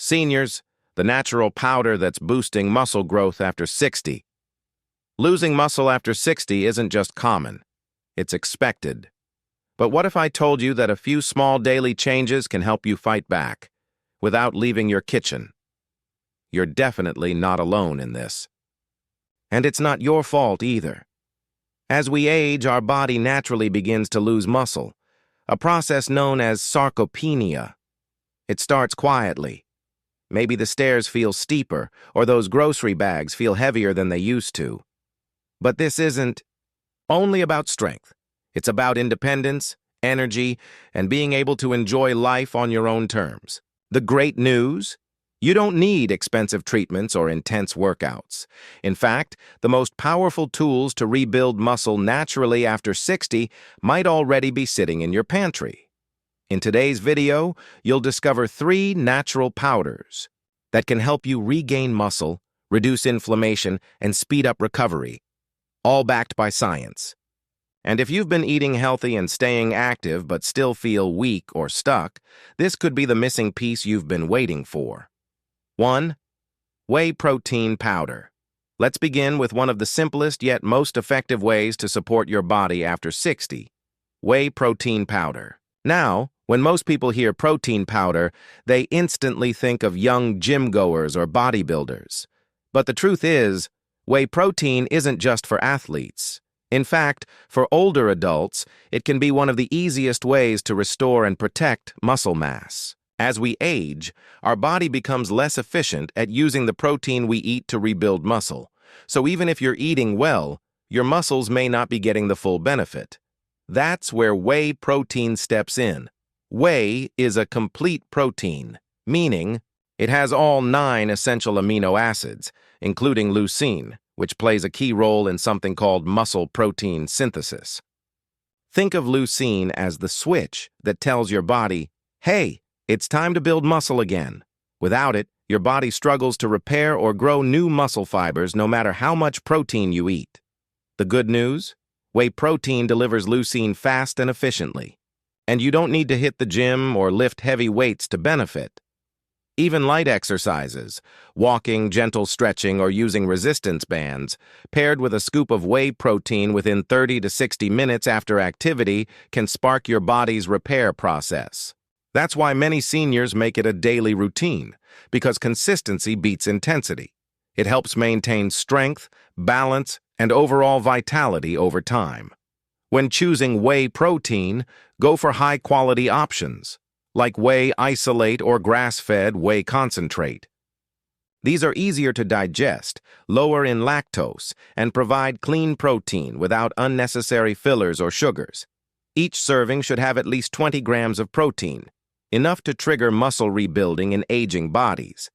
Seniors, the natural powder that's boosting muscle growth after 60. Losing muscle after 60 isn't just common, it's expected. But what if I told you that a few small daily changes can help you fight back, without leaving your kitchen? You're definitely not alone in this. And it's not your fault either. As we age, our body naturally begins to lose muscle, a process known as sarcopenia. It starts quietly. Maybe the stairs feel steeper, or those grocery bags feel heavier than they used to. But this isn't only about strength. It's about independence, energy, and being able to enjoy life on your own terms. The great news? You don't need expensive treatments or intense workouts. In fact, the most powerful tools to rebuild muscle naturally after 60 might already be sitting in your pantry. In today's video, you'll discover 3 natural powders that can help you regain muscle, reduce inflammation, and speed up recovery, all backed by science. And if you've been eating healthy and staying active but still feel weak or stuck, this could be the missing piece you've been waiting for. 1. Whey protein powder. Let's begin with one of the simplest yet most effective ways to support your body after 60. Whey protein powder. Now, when most people hear protein powder, they instantly think of young gym-goers or bodybuilders. But the truth is, whey protein isn't just for athletes. In fact, for older adults, it can be one of the easiest ways to restore and protect muscle mass. As we age, our body becomes less efficient at using the protein we eat to rebuild muscle. So even if you're eating well, your muscles may not be getting the full benefit. That's where whey protein steps in. Whey is a complete protein, meaning it has all 9 essential amino acids, including leucine, which plays a key role in something called muscle protein synthesis. Think of leucine as the switch that tells your body, hey, it's time to build muscle again. Without it, your body struggles to repair or grow new muscle fibers no matter how much protein you eat. The good news? Whey protein delivers leucine fast and efficiently. And you don't need to hit the gym or lift heavy weights to benefit. Even light exercises, walking, gentle stretching, or using resistance bands, paired with a scoop of whey protein within 30 to 60 minutes after activity, can spark your body's repair process. That's why many seniors make it a daily routine, because consistency beats intensity. It helps maintain strength, balance, and overall vitality over time. When choosing whey protein, go for high-quality options, like whey isolate or grass-fed whey concentrate. These are easier to digest, lower in lactose, and provide clean protein without unnecessary fillers or sugars. Each serving should have at least 20 grams of protein, enough to trigger muscle rebuilding in aging bodies.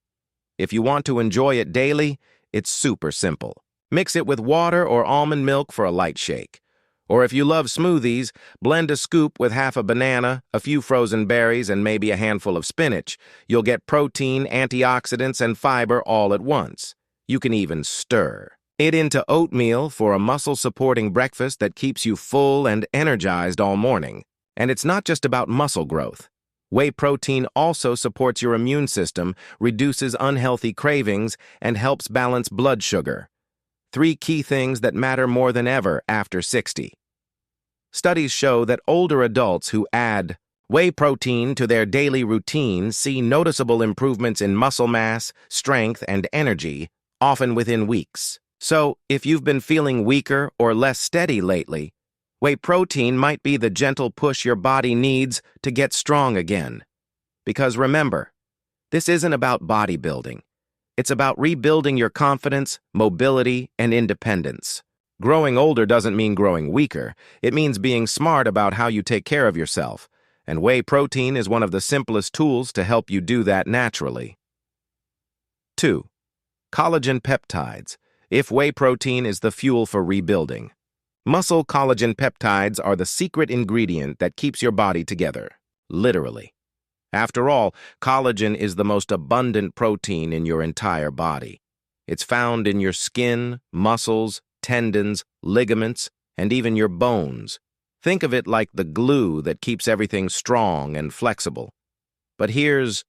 If you want to enjoy it daily, it's super simple. Mix it with water or almond milk for a light shake. Or if you love smoothies, blend a scoop with half a banana, a few frozen berries, and maybe a handful of spinach. You'll get protein, antioxidants, and fiber all at once. You can even stir it into oatmeal for a muscle-supporting breakfast that keeps you full and energized all morning. And it's not just about muscle growth. Whey protein also supports your immune system, reduces unhealthy cravings, and helps balance blood sugar. 3 key things that matter more than ever after 60. Studies show that older adults who add whey protein to their daily routine see noticeable improvements in muscle mass, strength, and energy, often within weeks. So, if you've been feeling weaker or less steady lately, whey protein might be the gentle push your body needs to get strong again. Because remember, this isn't about bodybuilding. It's about rebuilding your confidence, mobility, and independence. Growing older doesn't mean growing weaker. It means being smart about how you take care of yourself. And whey protein is one of the simplest tools to help you do that naturally. 2. Collagen peptides. If whey protein is the fuel for rebuilding. Muscle collagen peptides are the secret ingredient that keeps your body together, literally. After all, collagen is the most abundant protein in your entire body. It's found in your skin, muscles, tendons, ligaments, and even your bones. Think of it like the glue that keeps everything strong and flexible. But here's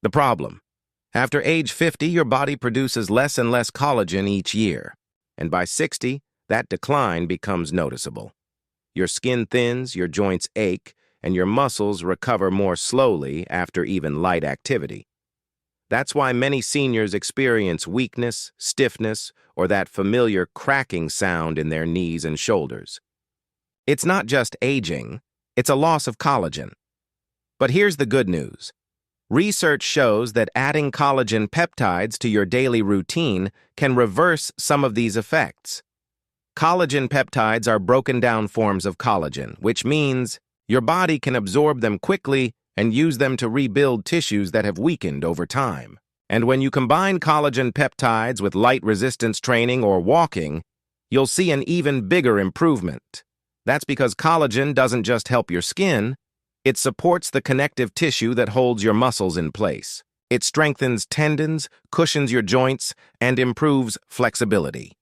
the problem. After age 50, your body produces less and less collagen each year, and by 60, that decline becomes noticeable. Your skin thins, your joints ache, and your muscles recover more slowly after even light activity. That's why many seniors experience weakness, stiffness, or that familiar cracking sound in their knees and shoulders. It's not just aging, it's a loss of collagen. But here's the good news. Research shows that adding collagen peptides to your daily routine can reverse some of these effects. Collagen peptides are broken down forms of collagen, which means your body can absorb them quickly and use them to rebuild tissues that have weakened over time. And when you combine collagen peptides with light resistance training or walking, you'll see an even bigger improvement. That's because collagen doesn't just help your skin, it supports the connective tissue that holds your muscles in place. It strengthens tendons, cushions your joints, and improves flexibility.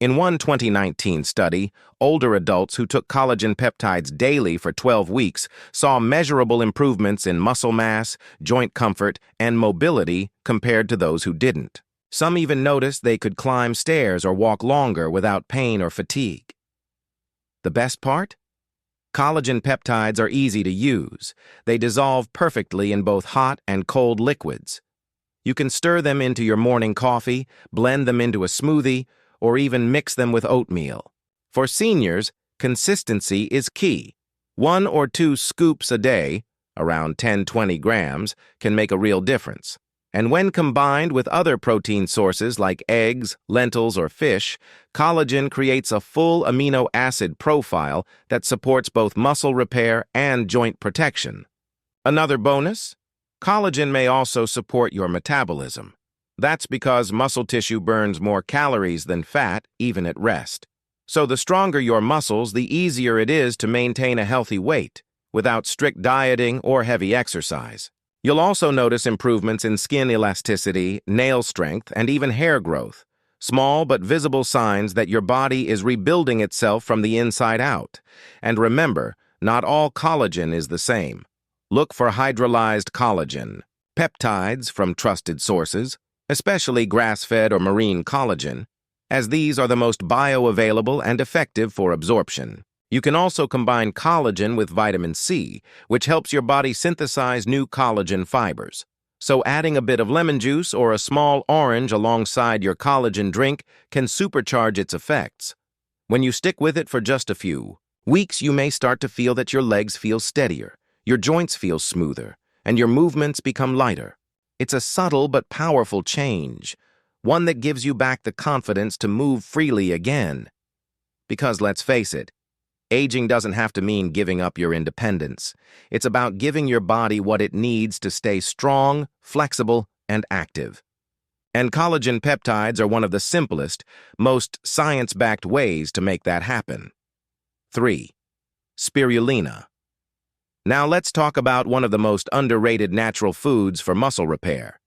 In one 2019 study, older adults who took collagen peptides daily for 12 weeks saw measurable improvements in muscle mass, joint comfort, and mobility compared to those who didn't. Some even noticed they could climb stairs or walk longer without pain or fatigue. The best part? Collagen peptides are easy to use. They dissolve perfectly in both hot and cold liquids. You can stir them into your morning coffee, blend them into a smoothie, or even mix them with oatmeal. For seniors, consistency is key. 1 or 2 scoops a day, around 10-20 grams, can make a real difference. And when combined with other protein sources like eggs, lentils, or fish, collagen creates a full amino acid profile that supports both muscle repair and joint protection. Another bonus? Collagen may also support your metabolism. That's because muscle tissue burns more calories than fat, even at rest. So the stronger your muscles, the easier it is to maintain a healthy weight, without strict dieting or heavy exercise. You'll also notice improvements in skin elasticity, nail strength, and even hair growth. Small but visible signs that your body is rebuilding itself from the inside out. And remember, not all collagen is the same. Look for hydrolyzed collagen, peptides from trusted sources, especially grass-fed or marine collagen, as these are the most bioavailable and effective for absorption. You can also combine collagen with vitamin C, which helps your body synthesize new collagen fibers. So adding a bit of lemon juice or a small orange alongside your collagen drink can supercharge its effects. When you stick with it for just a few weeks, you may start to feel that your legs feel steadier, your joints feel smoother, and your movements become lighter. It's a subtle but powerful change, one that gives you back the confidence to move freely again. Because let's face it, aging doesn't have to mean giving up your independence. It's about giving your body what it needs to stay strong, flexible, and active. And collagen peptides are one of the simplest, most science-backed ways to make that happen. 3. Spirulina. Now let's talk about one of the most underrated natural foods for muscle repair.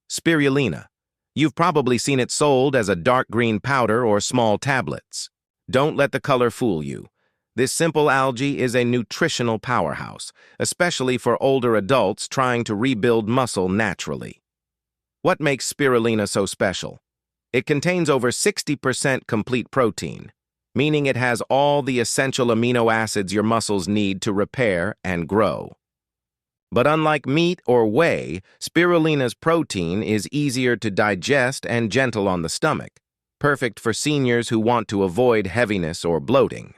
Spirulina. You've probably seen it sold as a dark green powder or small tablets. Don't let the color fool you. This simple algae is a nutritional powerhouse, especially for older adults trying to rebuild muscle naturally. What makes spirulina so special? It contains over 60% complete protein, meaning it has all the essential amino acids your muscles need to repair and grow. But unlike meat or whey, spirulina's protein is easier to digest and gentle on the stomach, perfect for seniors who want to avoid heaviness or bloating.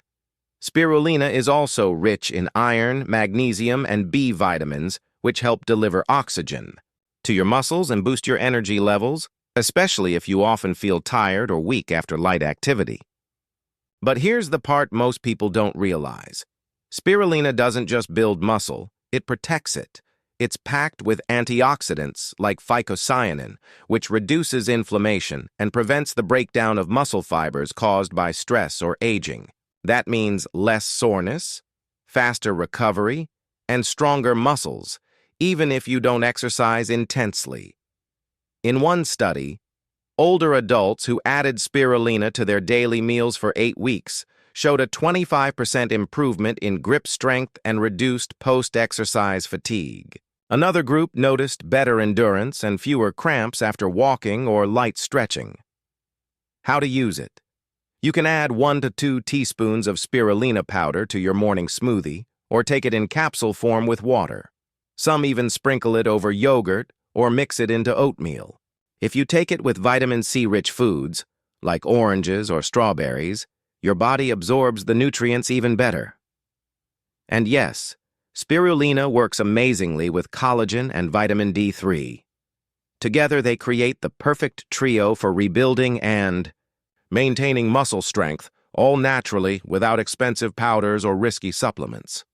Spirulina is also rich in iron, magnesium, and B vitamins, which help deliver oxygen to your muscles and boost your energy levels, especially if you often feel tired or weak after light activity. But here's the part most people don't realize. Spirulina doesn't just build muscle, it protects it. It's packed with antioxidants like phycocyanin, which reduces inflammation and prevents the breakdown of muscle fibers caused by stress or aging. That means less soreness, faster recovery, and stronger muscles, even if you don't exercise intensely. In one study, older adults who added spirulina to their daily meals for 8 weeks showed a 25% improvement in grip strength and reduced post-exercise fatigue. Another group noticed better endurance and fewer cramps after walking or light stretching. How to use it. You can add 1 to 2 teaspoons of spirulina powder to your morning smoothie or take it in capsule form with water. Some even sprinkle it over yogurt or mix it into oatmeal. If you take it with vitamin C-rich foods, like oranges or strawberries, your body absorbs the nutrients even better. And yes, spirulina works amazingly with collagen and vitamin D3. Together they create the perfect trio for rebuilding and maintaining muscle strength, all naturally without expensive powders or risky supplements.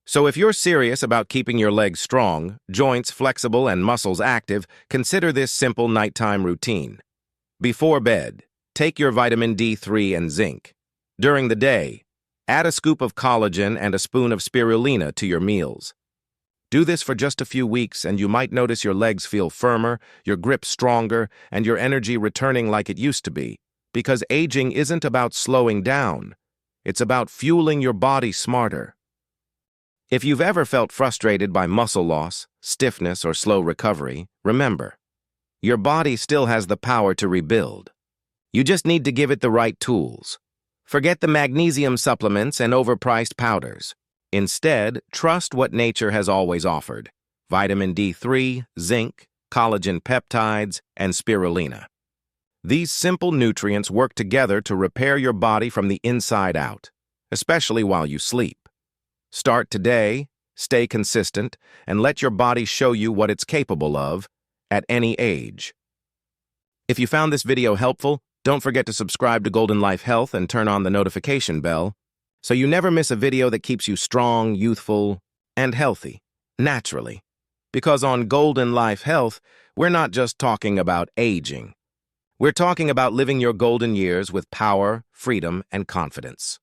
So if you're serious about keeping your legs strong, joints flexible, and muscles active, consider this simple nighttime routine. Before bed, take your vitamin D3 and zinc. During the day, add a scoop of collagen and a spoon of spirulina to your meals. Do this for just a few weeks and you might notice your legs feel firmer, your grip stronger, and your energy returning like it used to be. Because aging isn't about slowing down, it's about fueling your body smarter. If you've ever felt frustrated by muscle loss, stiffness, or slow recovery, remember, your body still has the power to rebuild. You just need to give it the right tools. Forget the magnesium supplements and overpriced powders. Instead, trust what nature has always offered: vitamin D3, zinc, collagen peptides, and spirulina. These simple nutrients work together to repair your body from the inside out, especially while you sleep. Start today, stay consistent, and let your body show you what it's capable of at any age. If you found this video helpful, don't forget to subscribe to Golden Life Health and turn on the notification bell so you never miss a video that keeps you strong, youthful, and healthy, naturally. Because on Golden Life Health, we're not just talking about aging. We're talking about living your golden years with power, freedom, and confidence.